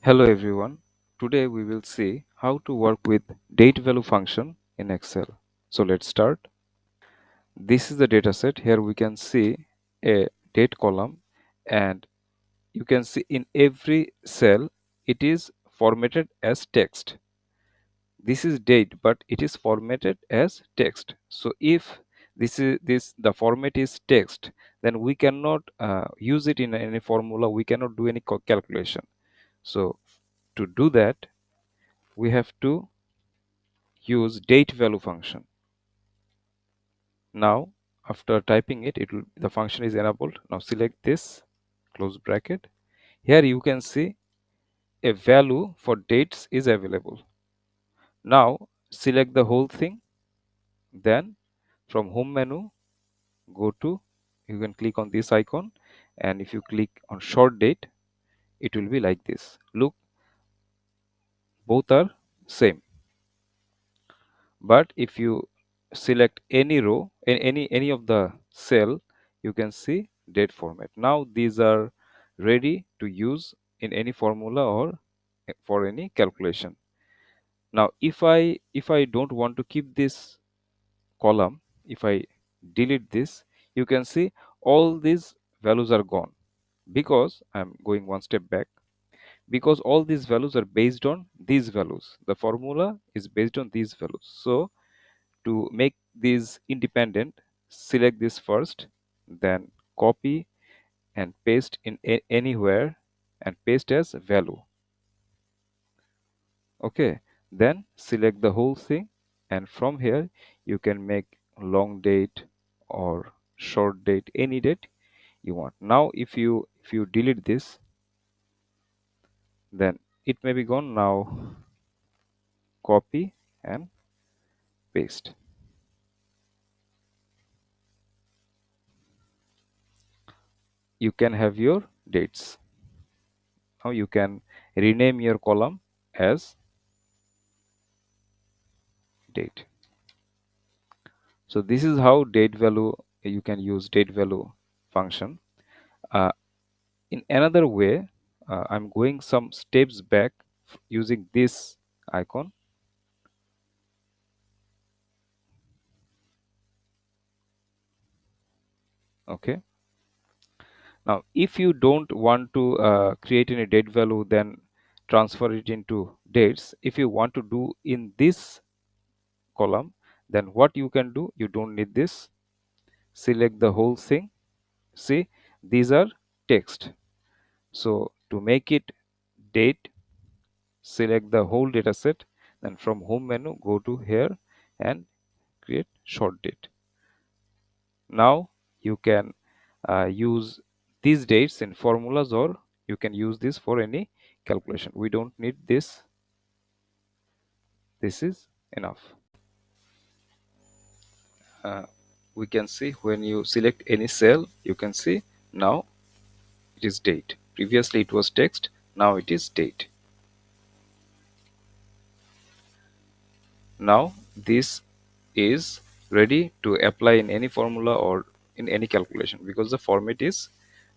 Hello everyone. Today we will see how to work with date value function in Excel. So let's start. This is the data set. Here we can see a date column, and you can see in every cell it is formatted as text. This is date, but it is formatted as text. So if this the format is text, then we cannot use it in any formula. We cannot do any calculation. So to do that, we have to use date value function. Now after typing it, the function is enabled. Now select this, close bracket. Here you can see a value for dates is available. Now select the whole thing, then from home menu go to, you can click on this icon, and if you click on short date, it will be like this. Look, both are same. But if you select any row in any of the cell, you can see date format. Now these are ready to use in any formula or for any calculation. Now if I don't want to keep this column, if I delete this, you can see all these values are gone, because I'm going one step back, because all these values are based on these values. The formula is based on these values. So to make these independent, select this first, then copy and paste in anywhere, and paste as value. Okay, then select the whole thing, and from here you can make long date or short date, any date you want. Now if you delete this, then it may be gone. Now copy and paste. You can have your dates. Now you can rename your column as date. So this is how date value, you can use date value function. uh, in another way, I'm going some steps back using this icon. Okay, now if you don't want to create any date value, then transfer it into dates. If you want to do in this column, then what you can do, you don't need this. Select the whole thing. See, these are text. So to make it date, select the whole data set, then from home menu go to here and create short date. Now you can use these dates in formulas, or you can use this for any calculation. We don't need this. This is enough. uh, we can see when you select any cell, you can see now it is date. Previously it was text, now it is date. Now this is ready to apply in any formula or in any calculation, because the format is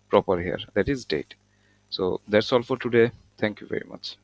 proper here, that is date. So that's all for today. Thank you very much.